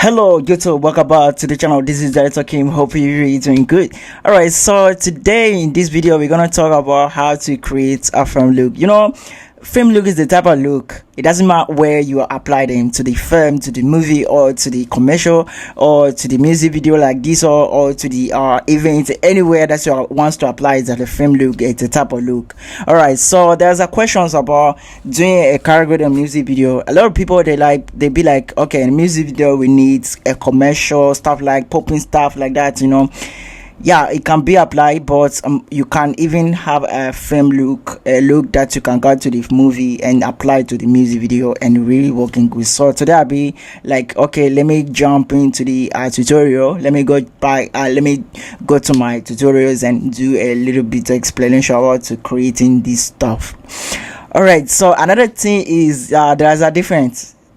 Hello YouTube, welcome back to the channel. This is Director Kim. Hope you're doing good. Alright, so today in this video we're gonna talk about how to create a film look. Film look is the type of look. It doesn't matter where you apply them, to the film, to the movie, or to the commercial, or to the music video like this, or to the event, anywhere that you wants to apply it as a film look. It's a type of look. Alright, so there's a questions about doing a character music video. A lot of people they be like, okay, in music video we need a commercial stuff like popping stuff like that. Yeah, it can be applied, but you can even have a film look, a look that you can go to the movie and apply to the music video and really working good. So today I'll be like, okay, let me jump into the tutorial. Let me go to my tutorials and do a little bit of explanation about to creating this stuff. All right, so another thing is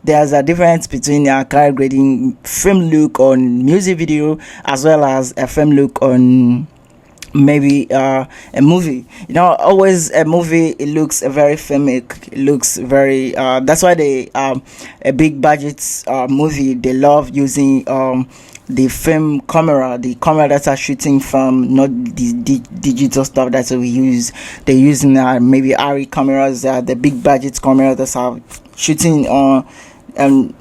there's a difference between a color grading film look on music video as well as a film look on maybe a movie. Always a movie, it looks very filmic, it looks very that's why they a big budget movie, they love using the film camera, the camera that are shooting from, not the digital stuff that we use. They're using maybe ARRI cameras, the big budget cameras that are shooting on and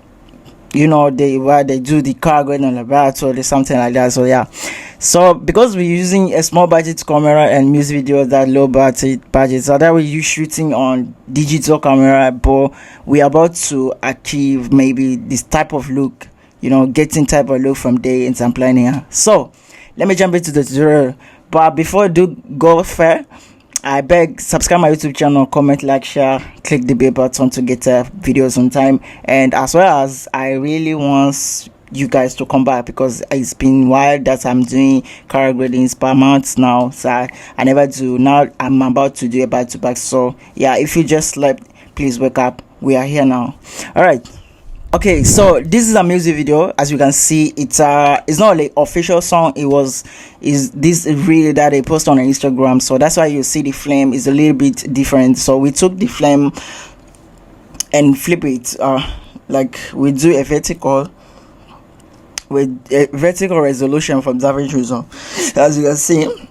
they do the car going on the laboratory or something like that. So yeah, so because we're using a small budget camera and music videos that low budget, so that we're shooting on digital camera, but we're about to achieve maybe this type of look, getting type of look from there and some planning. So let me jump into the tutorial, but before I do go further, I beg, subscribe my YouTube channel, comment, like, share, click the bell button to get videos on time. And as well as I really want you guys to come back, because it's been a while that I'm doing color gradings per month now, so I never do. Now I'm about to do a back-to-back. So yeah, if you just slept, please wake up. We are here now. All right. Okay, so this is a music video. As you can see, it's not like official song. Is this really that they post on Instagram, so that's why you see the flame is a little bit different. So we took the flame and flip it like we do a vertical with a vertical resolution from Davinci, as you can see.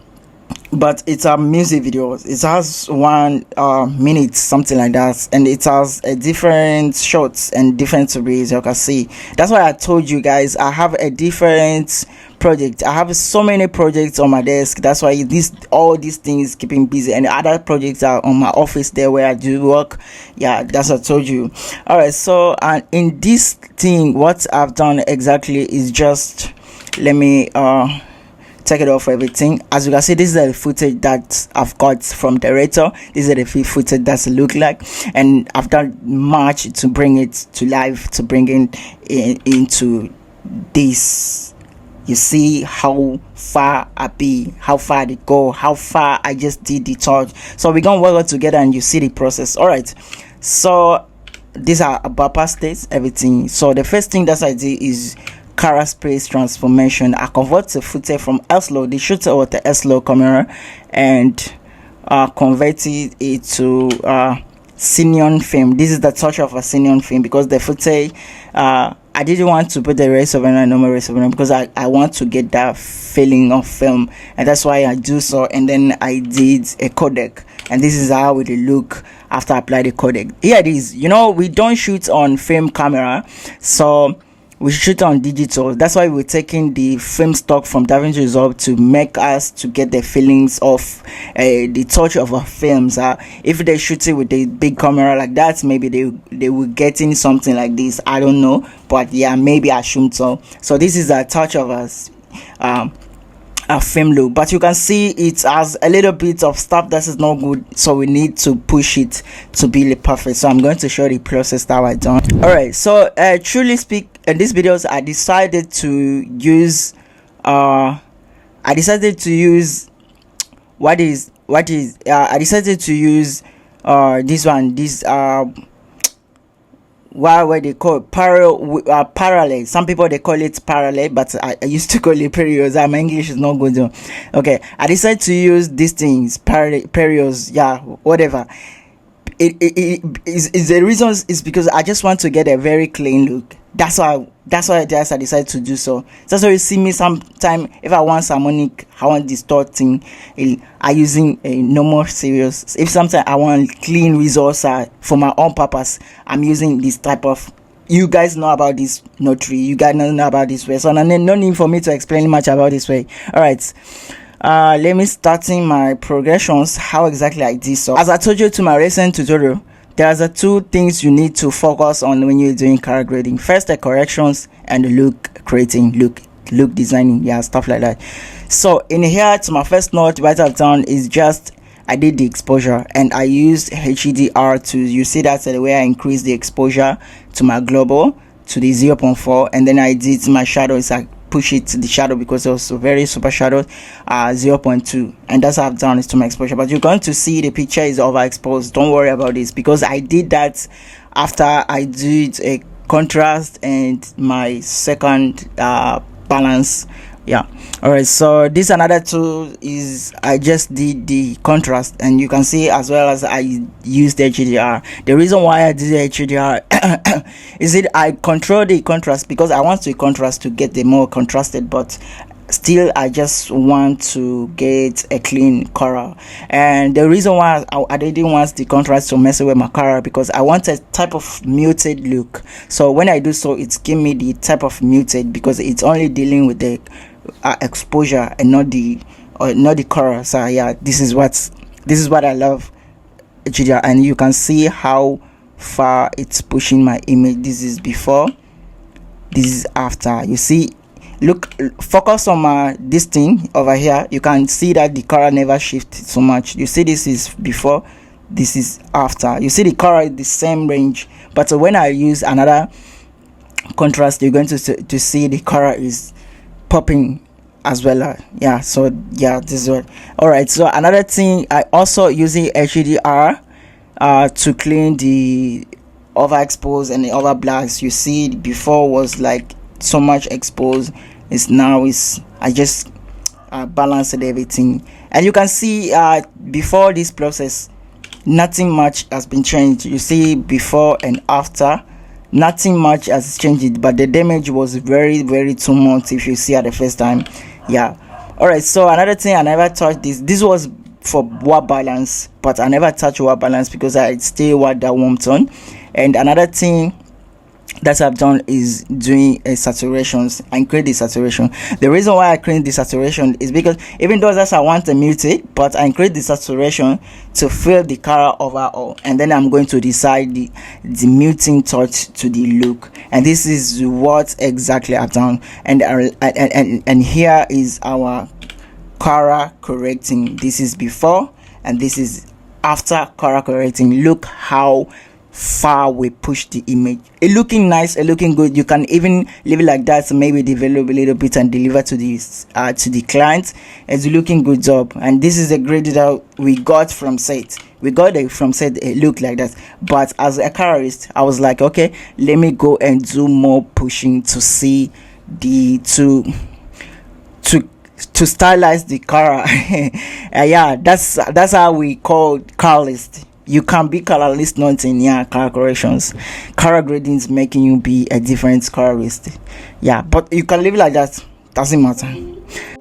But it's a music video. It has 1 minute, something like that, and it has a different shots and different ways you can see. That's why I told you guys I have a different project. I have so many projects on my desk. That's why all these things keeping busy, and other projects are on my office there where I do work. Yeah, that's what I told you. All right, so in this thing, what I've done exactly is just, let me take it off for everything. As you can see, this is the footage that I've got from director. This is the footage that's look like, and I've done much to bring it to life, to bring it into this. You see how far I be, how far they go, how far I just did the touch. So we're gonna work together and you see the process. All right, so these are bypass states, everything. So the first thing that I did is color space transformation. I convert the footage from S-Low, the shooter with the S-Low camera, and converted it to Skintone film. This is the touch of a Skintone film, because the footage I didn't want to put the rest of it, normal rest of it, because I want to get that feeling of film, and that's why I do so. And then I did a codec, and this is how it will look after I apply the codec. Here it is. We don't shoot on film camera, so we shoot on digital. That's why we're taking the film stock from Davinci Resolve to make us to get the feelings of the touch of our films. If they shoot it with a big camera like that, maybe they will get in something like this. I don't know, but yeah, maybe I assume so. So this is a touch of us a film look, but you can see it has a little bit of stuff that is not good, so we need to push it to be perfect. So I'm going to show the process that I done. All right, so truly speak, in these videos I decided to use I decided to use this what they call parallel. Some people they call it parallel, but I used to call it periods. My English is not good though. Okay, I decided to use these things, periods, yeah, whatever. is the reason is because I just want to get a very clean look. That's why I decided to do so. That's why you see me sometime if I want harmonic, I want distorting, I using a normal serious. If sometimes I want clean results for my own purpose, I'm using this type of. You guys know about this notary. You guys know about this way. So no need for me to explain much about this way. All right. Let me starting my progressions. How exactly I did so. As I told you to my recent tutorial, there's a two things you need to focus on when you're doing color grading. First, the corrections and the look creating, look designing, yeah, stuff like that. So in here, to my first note, what I've done is just I did the exposure and I used HDR to, you see that's the way I increased the exposure to my global to the 0.4, and then I did my shadows. I push it to the shadow because it was very super shadow 0.2, and that's how I've done it to my exposure. But you're going to see the picture is overexposed. Don't worry about this because I did that after I did a contrast and my second balance. Yeah. All right, so this another tool is I just did the contrast, and you can see as well as I used the HDR. The reason why I did the HDR is it I control the contrast because I want the contrast to get the more contrasted, but still I just want to get a clean color. And the reason why I didn't want the contrast to mess with my color because I want a type of muted look. So when I do so, it's give me the type of muted because it's only dealing with the exposure and not the color. So yeah, this is what I love HDR, and you can see how far it's pushing my image. This is before, this is after. You see, look, focus on my this thing over here. You can see that the color never shifted so much. You see, this is before, this is after. You see the color is the same range, but when I use another contrast, you're going to see the color is popping as well. Yeah, so yeah, this is what. All right, so another thing, I also using HDR to clean the overexposed and the overblacks. You see before was like so much exposed, is now is I just balanced everything, and you can see before this process nothing much has been changed. You see before and after, nothing much has changed, but the damage was very too much if you see at the first time. Yeah. All right, so another thing, I never touched this was for white balance, but I never touch white balance because I stay with that warm tone. And another thing that I've done is doing a saturations and create the saturation. The reason why I create the saturation is because even though that's I want to mute it, but I create the saturation to fill the color overall, and then I'm going to decide the muting touch to the look, and this is what exactly I've done. And here is our color correcting. This is before and this is after color correcting. Look how far we push the image. It looking nice, it looking good. You can even leave it like that, so maybe develop a little bit and deliver to the client. It's looking good job, and this is a grade that we got from set. We got it from set. It looked like that, but as a colorist, I was like, okay, let me go and do more pushing to see the to stylize the color. Yeah, that's how we call colorist. You can be colorless, not in color corrections. Color grading is making you be a different colorist. Yeah, but you can live like that. Doesn't matter.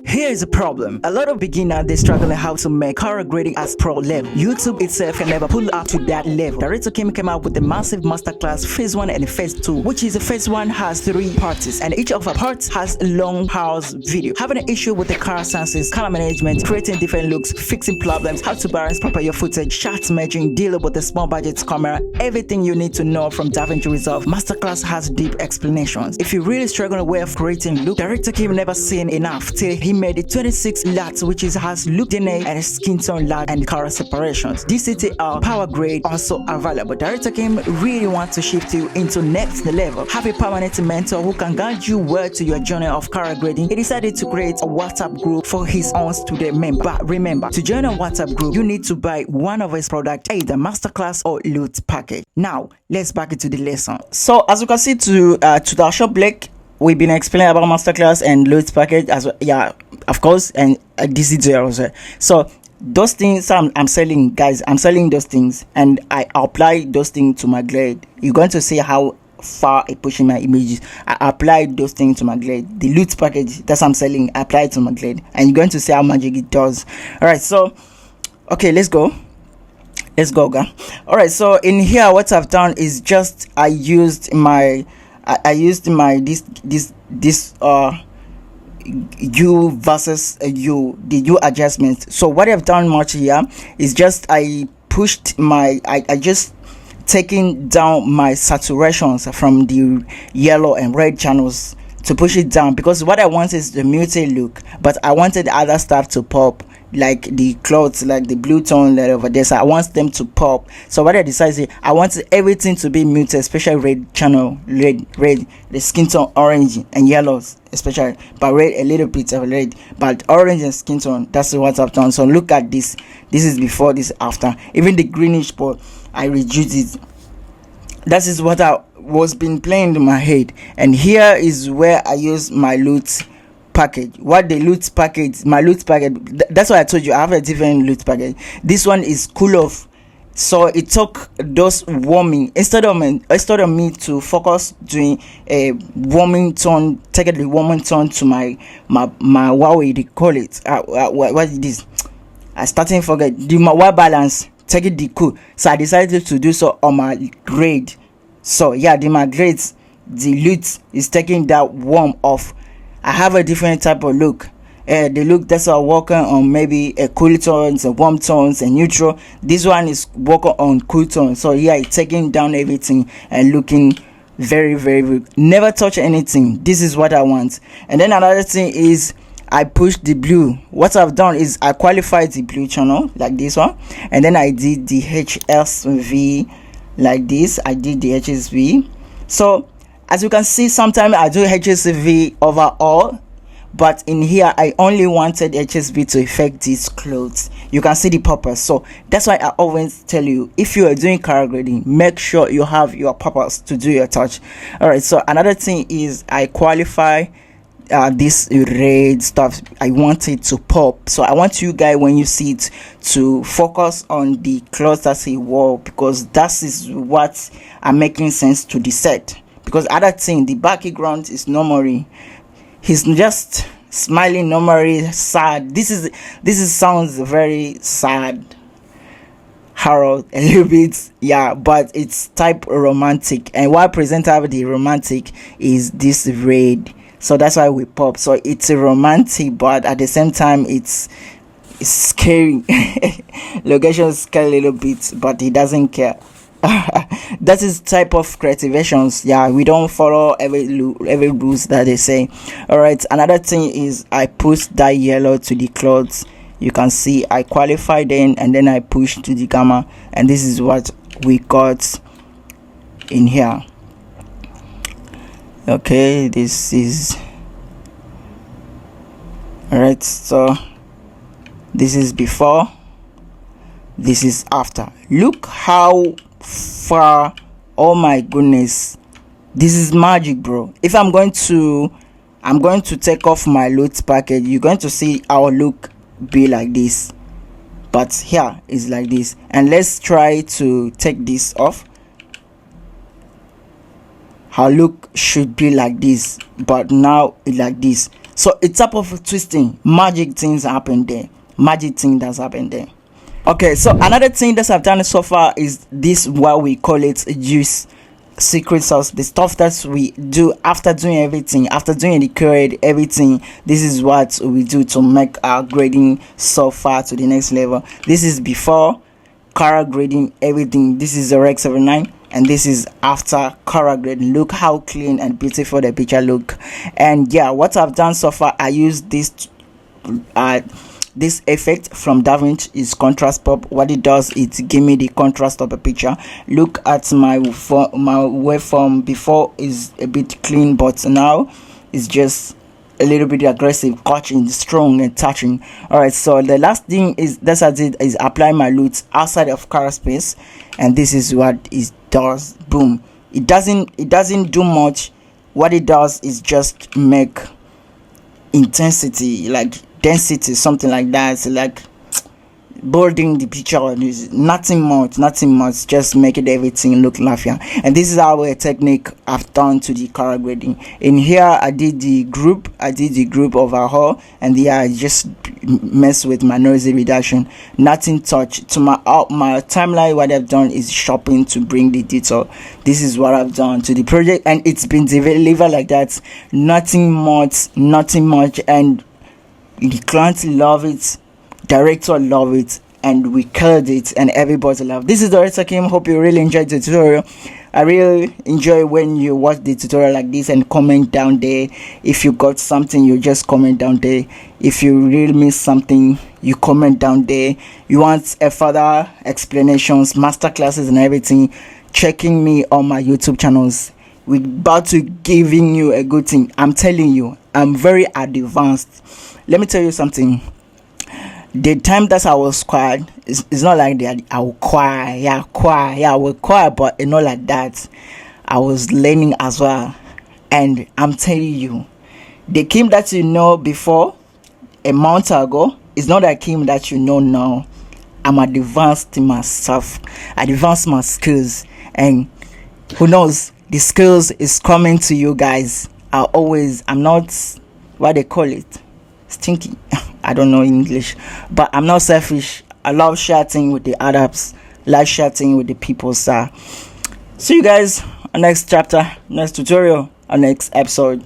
Here is a problem. A lot of beginners, they struggle how to make color grading as pro level. YouTube itself can never pull up to that level. Director Kim came out with a massive masterclass phase 1 and phase 2, which is the phase 1 has 3 parts, and each of the parts has a long pause video. Having an issue with the color senses, color management, creating different looks, fixing problems, how to balance proper your footage, shot merging, dealing with the small budget camera, everything you need to know from Davinci Resolve. Masterclass has deep explanations. If you really struggle with creating look, Director Kim never seen enough till he made it 26 LUTs, which has look DNA and Skintone LUT and color separations. DCTL power grade also available. Director Kim really wants to shift you into next level. Have a permanent mentor who can guide you well to your journey of color grading. He decided to create a WhatsApp group for his own student member. But remember, to join a WhatsApp group, you need to buy one of his products, either Masterclass or LUT package. Now, let's back into the lesson. So, as you can see to the shop Blake, we've been explaining about Masterclass and LUT package as well. Yeah, of course, and this is also. So those things I'm selling, guys. I'm selling those things, and I apply those things to my glade. You're going to see how far I push in my images. I apply those things to my glade. The loot package that I'm selling, I apply it to my glade, and you're going to see how magic it does. All right, so okay, let's go, guys. All right, so in here what I've done is just I used my this U versus U, the U adjustment. So what I've done much here is just I pushed my I just taking down my saturations from the yellow and red channels to push it down, because what I want is the muted look, but I wanted other stuff to pop, like the clothes, like the blue tone that over there. So I want them to pop. So what I decided, I wanted everything to be muted, especially red channel, red, the skin tone, orange and yellows especially, but red, a little bit of red, but orange and skin tone. That's what I've done. So look at this. This is before, this is after. Even the greenish part, I reduced it. That is what I was been playing in my head, and here is where I use my loot package. What the loot package, my loot package, that's why I told you I have a different loot package. This one is cool off, so it took those warming instead of me to focus doing a warming tone, take the warming tone to my what we call it, what is this, I starting forget the my white balance, take it the cool. So I decided to do so on my grade. So yeah, my grades, the loot is taking that warm off. I have a different type of look. The look that's working on maybe a cool tones, a warm tones, and neutral. This one is working on cool tones. So yeah, it's taking down everything and looking very, very good. Never touch anything. This is what I want. And then another thing is I pushed the blue. What I've done is I qualified the blue channel like this one, and then I did the HSV like this. I did the HSV. So as you can see, sometimes I do HSV overall, but in here I only wanted HSV to affect these clothes. You can see the purpose. So that's why I always tell you, if you are doing color grading, make sure you have your purpose to do your touch. All right, so another thing is I qualify this red stuff. I want it to pop, so I want you guys, when you see it, to focus on the clothes that he wore, because that is what are making sense to the set. Because other thing, the background is normally, he's just smiling, normally sad. This is sounds very sad, horror a little bit, yeah, but it's type romantic, and what presenter the romantic is this red. So that's why we pop. So it's a romantic, but at the same time it's scary. Location is scary a little bit, but he doesn't care. That is type of creativations. Yeah, we don't follow every rules that they say. All right, another thing is I push that yellow to the clothes. You can see I qualify then, and then I push to the gamma, and this is what we got in here. Okay, this is all right. So this is before, this is after. Look how far, oh my goodness, this is magic, bro. If I'm going to take off my loot package, you're going to see our look be like this, but here is like this. And let's try to take this off. Her look should be like this, but now it's like this. So it's type of twisting, magic things happen there, magic thing that's happened there. Okay, so another thing that I've done so far is this, what we call it, juice secret sauce, the stuff that we do after doing everything, after doing the grade, everything. This is what we do to make our grading so far to the next level. This is before color grading everything. This is the Rec 79, and this is after color grading. Look how clean and beautiful the picture look. And yeah, what I've done so far, I use this this effect from Davinci is contrast pop. What it does is give me the contrast of a picture. Look at my waveform. Before is a bit clean, but now it's just a little bit aggressive, catching, strong and touching. All right, so the last thing is that's I did is apply my loots outside of color space, and this is what it does. Boom. It doesn't do much. What it does is just make intensity, like density, something like that. So like bolding the picture. Is nothing much, just making everything look laughing. And this is our technique I've done to the color grading. In here I did the group overhaul, and yeah, I just mess with my noisy reduction. Nothing touch to my timeline. What I've done is shopping to bring the detail. This is what I've done to the project, and it's been delivered like that. Nothing much, and the client love it, director love it, and we killed it, and everybody love. This is Director Kim. Hope you really enjoyed the tutorial. I really enjoy when you watch the tutorial like this and comment down there. If you got something, you just comment down there. If you really miss something, you comment down there. You want a further explanations, master classes and everything, checking me on my YouTube channels. We're about to giving you a good thing. I'm telling you, I'm very advanced. Let me tell you something. The time that I was quiet, it's not like that I will quiet, I will quiet, but not like that. I was learning as well, and I'm telling you, the Kim that you know before a month ago is not the Kim that you know now. I'm advanced in myself, advanced my skills, and who knows, the skills is coming to you guys. I'm not what they call it, stinky. I don't know English, but I'm not selfish. I love chatting with the adults, like chatting with the people. So see you guys on next chapter, next tutorial, or next episode.